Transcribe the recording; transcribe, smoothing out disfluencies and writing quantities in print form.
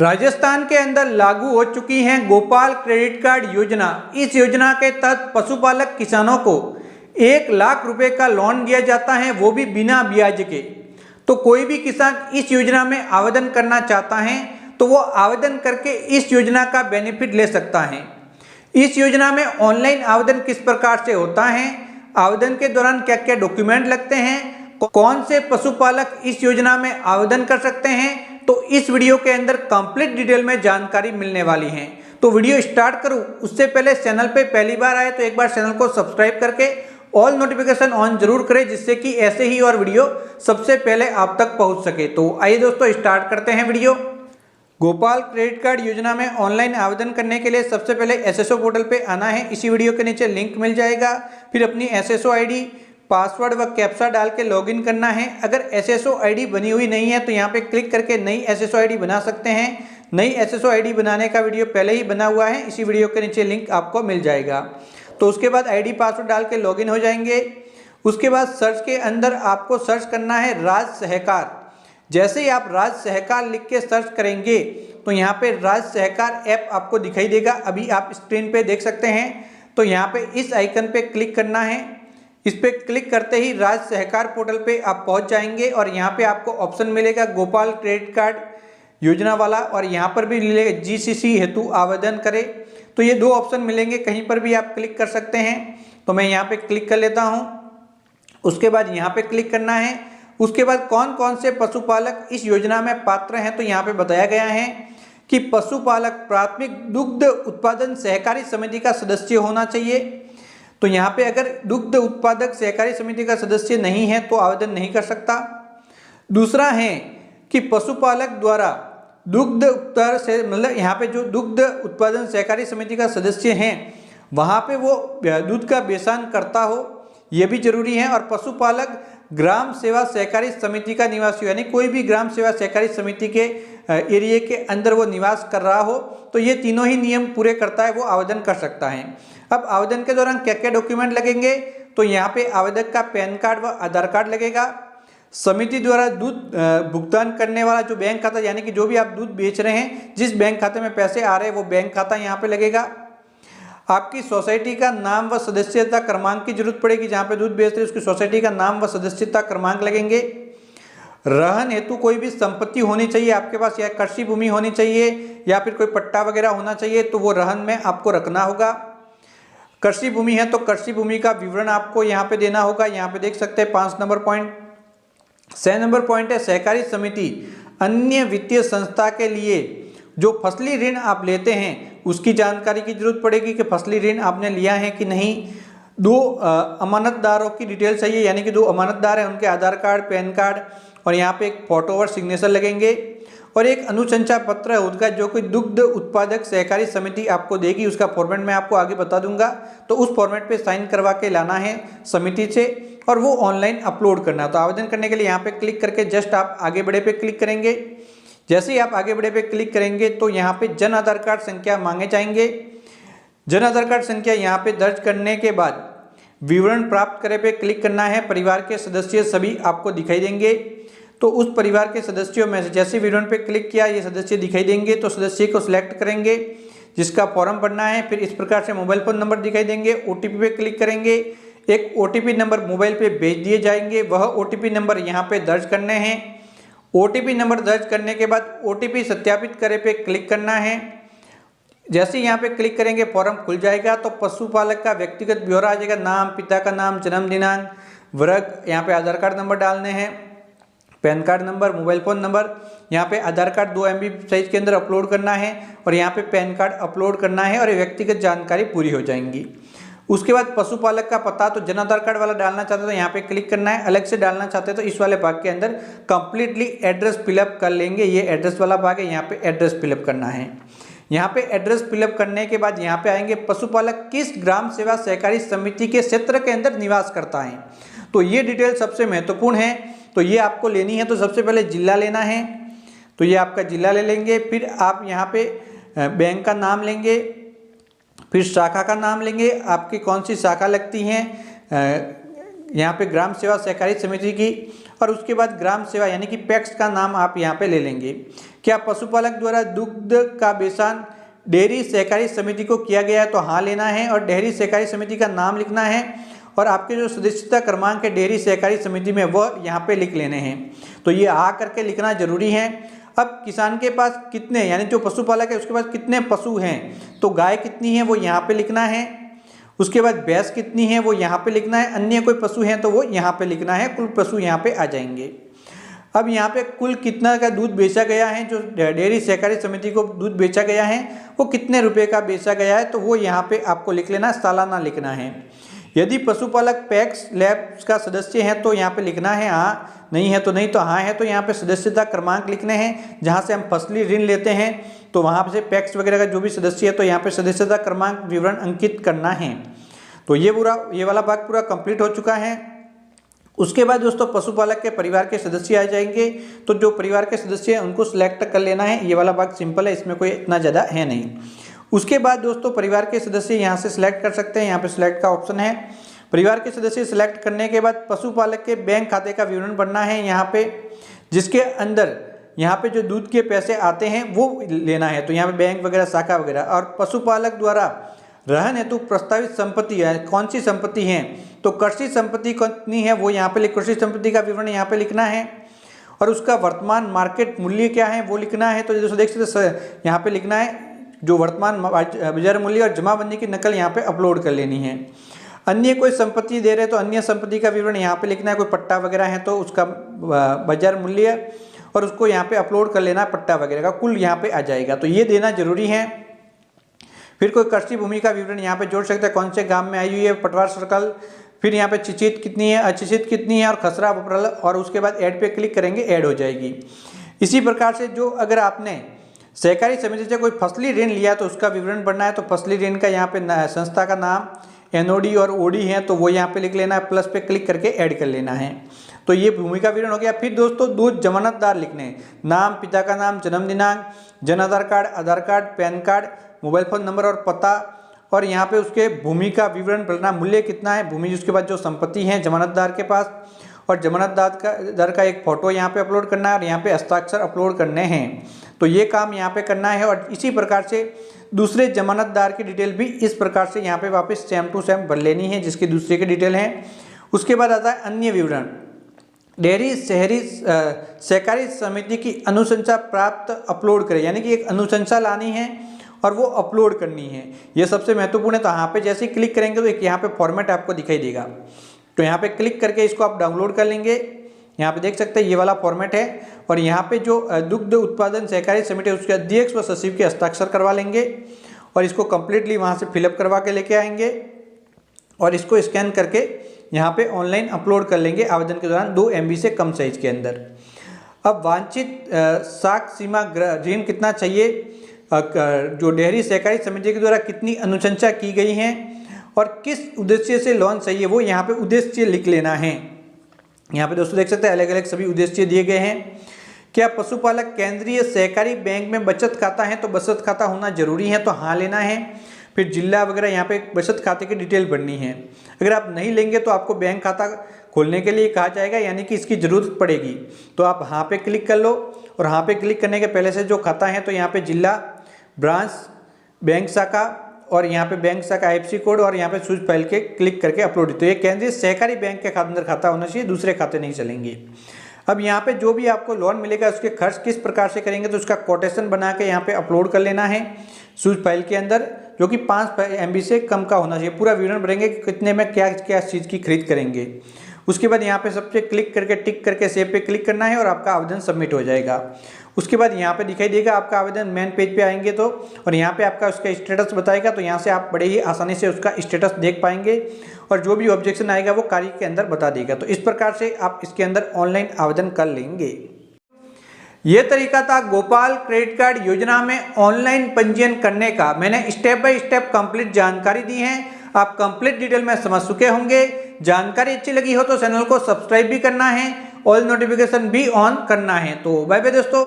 राजस्थान के अंदर लागू हो चुकी है गोपाल क्रेडिट कार्ड योजना। इस योजना के तहत पशुपालक किसानों को 1,00,000 रुपए का लोन दिया जाता है, वो भी बिना ब्याज के। तो कोई भी किसान इस योजना में आवेदन करना चाहता है तो वो आवेदन करके इस योजना का बेनिफिट ले सकता है। इस योजना में ऑनलाइन आवेदन किस प्रकार से होता है, आवेदन के दौरान क्या क्या डॉक्यूमेंट लगते हैं, कौन से पशुपालक इस योजना में आवेदन कर सकते हैं, तो इस वीडियो के अंदर कंप्लीट डिटेल में जानकारी मिलने वाली है। तो वीडियो स्टार्ट करूं उससे पहले चैनल पे पहली बार आए तो एक बार चैनल को सब्सक्राइब करके ऑल नोटिफिकेशन ऑन जरूर करें, जिससे कि ऐसे ही और वीडियो सबसे पहले आप तक पहुंच सके। तो आइए दोस्तों स्टार्ट करते हैं वीडियो। गोपाल क्रेडिट कार्ड योजना में ऑनलाइन आवेदन करने के लिए सबसे पहले एसएसओ पोर्टल पे आना है। इसी वीडियो के नीचे लिंक मिल जाएगा। फिर अपनी एसएसओ आईडी, पासवर्ड व कैप्चा डाल के लॉगिन करना है। अगर एसएसओ आईडी बनी हुई नहीं है तो यहाँ पे क्लिक करके नई एसएसओ आईडी बना सकते हैं। नई एसएसओ आईडी बनाने का वीडियो पहले ही बना हुआ है, इसी वीडियो के नीचे लिंक आपको मिल जाएगा। तो उसके बाद आईडी पासवर्ड डाल के लॉगिन हो जाएंगे। उसके बाद सर्च के अंदर आपको सर्च करना है राज सहकार। जैसे ही आप राज सहकार लिख के सर्च करेंगे तो यहाँ पे राज सहकार ऐप आपको दिखाई देगा। अभी आप स्क्रीन पे देख सकते हैं। तो यहाँ पे इस आइकन पे क्लिक करना है। इस पे क्लिक करते ही राज सहकार पोर्टल पे आप पहुंच जाएंगे और यहाँ पे आपको ऑप्शन मिलेगा गोपाल क्रेडिट कार्ड योजना वाला, और यहाँ पर भी मिलेगा जीसीसी हेतु आवेदन करें। तो ये दो ऑप्शन मिलेंगे, कहीं पर भी आप क्लिक कर सकते हैं। तो मैं यहाँ पे क्लिक कर लेता हूँ। उसके बाद यहाँ पे क्लिक करना है। उसके बाद कौन कौन से पशुपालक इस योजना में पात्र हैं, तो यहाँ पे बताया गया है कि पशुपालक प्राथमिक दुग्ध उत्पादन सहकारी समिति का सदस्य होना चाहिए। तो यहाँ पे अगर दुग्ध उत्पादक सहकारी समिति का सदस्य नहीं है तो आवेदन नहीं कर सकता। दूसरा है कि पशुपालक द्वारा दुग्ध उत्पादन से मतलब यहाँ पे जो दुग्ध उत्पादन सहकारी समिति का सदस्य हैं वहाँ पे वो दूध का बेचान करता हो, ये भी जरूरी है। और पशुपालक ग्राम सेवा सहकारी समिति का निवासी हो, यानी कोई भी ग्राम सेवा सहकारी समिति के एरिया के अंदर वो निवास कर रहा हो, तो ये तीनों ही नियम पूरे करता है, वो आवेदन कर सकता है। अब आवेदन के दौरान क्या क्या डॉक्यूमेंट लगेंगे, तो यहाँ पे आवेदक का पैन कार्ड व आधार कार्ड लगेगा। समिति द्वारा दूध भुगतान करने वाला जो बैंक खाता, यानी कि जो भी आप दूध बेच रहे हैं, जिस बैंक खाते में पैसे आ रहे हैं वो बैंक खाता यहाँ पे लगेगा। आपकी सोसाइटी का नाम व सदस्यता क्रमांक की जरूरत पड़ेगी, जहाँ पे दूध बेच रहे हैं उसकी सोसाइटी का नाम व सदस्यता क्रमांक लगेंगे। रहन हेतु कोई भी संपत्ति होनी चाहिए आपके पास, या कृषि भूमि होनी चाहिए या फिर कोई पट्टा वगैरह होना चाहिए, तो वो रहन में आपको रखना होगा। कृषि भूमि है तो कृषि भूमि का विवरण आपको यहाँ पे देना होगा। यहाँ पे देख सकते हैं 5 नंबर पॉइंट। 6 नंबर पॉइंट है सहकारी समिति अन्य वित्तीय संस्था के लिए जो फसली ऋण आप लेते हैं उसकी जानकारी की जरूरत पड़ेगी कि फसली ऋण आपने लिया है कि नहीं। 2 अमानतदारों की डिटेल चाहिए, यानी कि 2 अमानतदार हैं उनके आधार कार्ड, पैन कार्ड, और यहाँ पे एक फोटो और सिग्नेचर लगेंगे। और एक अनुशंसा पत्र है उनका, जो कोई दुग्ध उत्पादक सहकारी समिति आपको देगी, उसका फॉर्मेट मैं आपको आगे बता दूंगा। तो उस फॉर्मेट पे साइन करवा के लाना है समिति से और वो ऑनलाइन अपलोड करना। तो आवेदन करने के लिए यहाँ पे क्लिक करके जस्ट आप आगे बढ़े पे क्लिक करेंगे। जैसे ही आप आगे बढ़े पे क्लिक करेंगे तो यहाँ पे जन आधार कार्ड संख्या मांगे जाएंगे। जन आधार कार्ड संख्या यहाँ पे दर्ज करने के बाद विवरण प्राप्त करे पे क्लिक करना है। परिवार के सदस्य सभी आपको दिखाई देंगे। तो उस परिवार के सदस्यों में से जैसे विवरण पे क्लिक किया ये सदस्य दिखाई देंगे, तो सदस्य को सिलेक्ट करेंगे जिसका फॉर्म भरना है। फिर इस प्रकार से मोबाइल फोन नंबर दिखाई देंगे। ओटीपी पे क्लिक करेंगे, एक ओटीपी नंबर मोबाइल पे भेज दिए जाएंगे। वह ओटीपी नंबर यहाँ पे दर्ज करने हैं। ओटीपी नंबर दर्ज करने के बाद ओटीपी सत्यापित करे पे क्लिक करना है। जैसे यहाँ पे क्लिक करेंगे फॉर्म खुल जाएगा। तो पशुपालक का व्यक्तिगत ब्यौरा आ जाएगा, नाम, पिता का नाम, जन्म दिनांक, वर्ग, यहाँ पे आधार कार्ड नंबर डालने हैं, pan card number, mobile phone number. यहाँ पे आधार कार्ड 2 MB साइज के अंदर अपलोड करना है और यहाँ पे पैन कार्ड अपलोड करना है, और व्यक्तिगत जानकारी पूरी हो जाएंगी। उसके बाद पशुपालक का पता, तो जन आधार कार्ड वाला डालना चाहते तो यहाँ पे क्लिक करना है। अलग से डालना चाहते तो इस वाले भाग के अंदर कंप्लीटली एड्रेस फिलअप कर लेंगे। ये एड्रेस वाला भाग है, यहाँ पे एड्रेस फिलअप करना है। यहाँ पे एड्रेस फिलअप करने के बाद यहाँ पे आएंगे पशुपालक किस ग्राम सेवा सहकारी समिति के क्षेत्र के अंदर निवास करता है। तो ये डिटेल सबसे महत्वपूर्ण है, तो ये आपको लेनी है। तो सबसे पहले जिला लेना है, तो ये आपका जिला ले लेंगे। फिर आप यहाँ पे बैंक का नाम लेंगे, फिर शाखा का नाम लेंगे, आपकी कौन सी शाखा लगती हैं यहाँ पे ग्राम सेवा सहकारी समिति की, और उसके बाद ग्राम सेवा यानी कि पैक्स का नाम आप यहाँ पे ले लेंगे। क्या पशुपालक द्वारा दुग्ध का बेचान डेयरी सहकारी समिति को किया गया है, तो हाँ लेना है और डेयरी सहकारी समिति का नाम लिखना है और आपके जो सदस्यता क्रमांक है डेयरी सहकारी समिति में वह यहाँ पे लिख लेने हैं। तो ये आ करके लिखना जरूरी है। अब किसान के पास कितने, यानी जो पशुपालक है उसके पास कितने पशु हैं, तो गाय कितनी है वो यहाँ पे लिखना है, उसके बाद भैंस कितनी है वो यहाँ पे लिखना है, अन्य कोई पशु हैं तो वो यहाँ पे लिखना है, कुल पशु यहाँ पे आ जाएंगे। अब यहाँ पे कुल कितना का दूध बेचा गया है, जो डेयरी सहकारी समिति को दूध बेचा गया है वो कितने रुपए का बेचा गया है, तो वो यहाँ पे आपको लिख लेना, सालाना लिखना है। यदि पशुपालक पैक्स लैब्स का सदस्य है तो यहाँ पे लिखना है हाँ, नहीं है तो नहीं, तो हाँ है तो यहाँ पे सदस्यता क्रमांक लिखने हैं। जहाँ से हम फसली ऋण लेते हैं तो वहाँ से पैक्स वगैरह का जो भी सदस्य है तो यहाँ पे सदस्यता क्रमांक विवरण अंकित करना है। तो ये वाला भाग पूरा कंप्लीट हो चुका है। उसके बाद दोस्तों पशुपालक के परिवार के सदस्य आ जाएंगे, तो जो परिवार के सदस्य हैं उनको सिलेक्ट कर लेना है। ये वाला भाग सिंपल है, इसमें कोई इतना ज़्यादा है नहीं। उसके बाद दोस्तों परिवार के सदस्य यहाँ से सिलेक्ट कर सकते हैं, यहाँ पे सिलेक्ट का ऑप्शन है। परिवार के सदस्य सिलेक्ट करने के बाद पशुपालक के बैंक खाते का विवरण भरना है यहाँ पे, जिसके अंदर यहाँ पे जो दूध के पैसे आते हैं वो लेना है। तो यहाँ पे बैंक वगैरह, शाखा वगैरह, और पशुपालक द्वारा रहन हेतु प्रस्तावित संपत्ति है, कौन सी संपत्ति है, तो कृषि संपत्ति कितनी है वो यहाँ पे कृषि संपत्ति का विवरण यहाँ पे लिखना है और उसका वर्तमान मार्केट मूल्य क्या है वो लिखना है। तो दोस्तों देख सकते यहाँ पे लिखना है जो वर्तमान बाजार मूल्य और जमाबंदी की नकल यहाँ पे अपलोड कर लेनी है। अन्य कोई संपत्ति दे रहे तो अन्य संपत्ति का विवरण यहाँ पे लिखना है, कोई पट्टा वगैरह है तो उसका बाजार मूल्य और उसको यहाँ पे अपलोड कर लेना, पट्टा वगैरह का कुल यहाँ पे आ जाएगा, तो ये देना जरूरी है। फिर कोई कृषि भूमि का विवरण यहाँ पे जोड़ सकते हैं, कौन से गांव में आई हुई है, पटवार सर्कल, फिर यहाँ पे चिचित कितनी है, अचिचित कितनी है और खसरा बपरल, और उसके बाद ऐड पे क्लिक करेंगे, ऐड हो जाएगी। इसी प्रकार से जो अगर आपने सहकारी समिति से कोई फसली ऋण लिया तो उसका विवरण भरना है, तो फसली ऋण का यहाँ पे संस्था का नाम, एनओडी और ओडी है तो वो यहाँ पे लिख लेना है, प्लस पे क्लिक करके ऐड कर लेना है। तो ये भूमि का विवरण हो गया। फिर दोस्तों दो जमानतदार लिखने हैं, नाम, पिता का नाम, जन्म दिनांक, Jan Aadhaar card, PAN card, mobile phone number और पता, और यहाँ पे उसके भूमि का विवरण भरना, मूल्य कितना है भूमि, उसके बाद जो संपत्ति है जमानतदार के पास, और जमानतदार का एक फ़ोटो यहाँ पे अपलोड करना है और यहाँ पे हस्ताक्षर अपलोड करने हैं। तो ये काम यहाँ पे करना है और इसी प्रकार से दूसरे जमानतदार की डिटेल भी इस प्रकार से यहाँ पे वापस सेम टू सेम भर लेनी है जिसकी दूसरे की डिटेल है। उसके बाद आता है अन्य विवरण। डेयरी सहकारी समिति की अनुशंसा प्राप्त अपलोड करें, यानी कि एक अनुशंसा लानी है और वो अपलोड करनी है, ये सबसे महत्वपूर्ण है। तो यहाँ पे जैसे ही क्लिक करेंगे तो एक यहाँ पे फॉर्मेट आपको दिखाई देगा, तो यहाँ पे क्लिक करके इसको आप डाउनलोड कर लेंगे। यहाँ पे देख सकते हैं ये वाला फॉर्मेट है और यहाँ पे जो दुग्ध उत्पादन सहकारी समिति है उसके अध्यक्ष व सचिव के हस्ताक्षर करवा लेंगे और इसको कम्प्लीटली वहाँ से फिलअप करवा के लेके आएंगे और इसको स्कैन करके यहाँ पे ऑनलाइन अपलोड कर लेंगे आवेदन के दौरान 2 MB से कम साइज के अंदर। अब वांछित साख सीमा ऋण कितना चाहिए, जो डेयरी सहकारी समिति के द्वारा कितनी अनुशंसा की गई है और किस उद्देश्य से लोन चाहिए वो यहाँ पे उद्देश्य लिख लेना है। यहाँ पे दोस्तों देख सकते हैं अलग अलग सभी उद्देश्य दिए गए हैं। क्या पशुपालक केंद्रीय सहकारी बैंक में बचत खाता है, तो बचत खाता होना जरूरी है, तो हाँ लेना है। फिर जिला वगैरह यहाँ पे बचत खाते की डिटेल भरनी है। अगर आप नहीं लेंगे तो आपको बैंक खाता खोलने के लिए कहा जाएगा, यानी कि इसकी ज़रूरत पड़ेगी, तो आप हाँ पे क्लिक कर लो और हाँ पे क्लिक करने के पहले से जो खाता है तो यहाँ पे जिला, ब्रांच, बैंक शाखा और यहाँ पे बैंक शाखा IFSC कोड और यहाँ पे स्विच फाइल के क्लिक करके अपलोड। तो ये केंद्रीय सहकारी बैंक के अंदर खाता होना चाहिए, दूसरे खाते नहीं चलेंगे। अब यहाँ पे जो भी आपको लोन मिलेगा उसके खर्च किस प्रकार से करेंगे तो उसका कोटेशन बना के यहाँ पे अपलोड कर लेना है स्विच फाइल के अंदर, जो कि 5 MB से कम का होना चाहिए। पूरा विवरण भरेंगे कि कितने में क्या क्या चीज़ की खरीद करेंगे। उसके बाद यहाँ पे सबसे क्लिक करके टिक करके सेव पे क्लिक करना है और आपका आवेदन सबमिट हो जाएगा। उसके बाद यहाँ पे दिखाई देगा आपका आवेदन, मेन पेज पे आएंगे तो, और यहाँ पे आपका उसका स्टेटस बताएगा, तो यहाँ से आप बड़े ही आसानी से उसका स्टेटस देख पाएंगे और जो भी ऑब्जेक्शन आएगा वो कार्य के अंदर बता देगा। तो इस प्रकार से आप इसके अंदर ऑनलाइन आवेदन कर लेंगे। ये तरीका था गोपाल क्रेडिट कार्ड योजना में ऑनलाइन पंजीयन करने का। मैंने स्टेप बाय स्टेप कंप्लीट जानकारी दी है, आप कंप्लीट डिटेल में समझ चुके होंगे। जानकारी अच्छी लगी हो तो चैनल को सब्सक्राइब भी करना है, ऑल नोटिफिकेशन भी ऑन करना है। तो बाय बाय दोस्तों।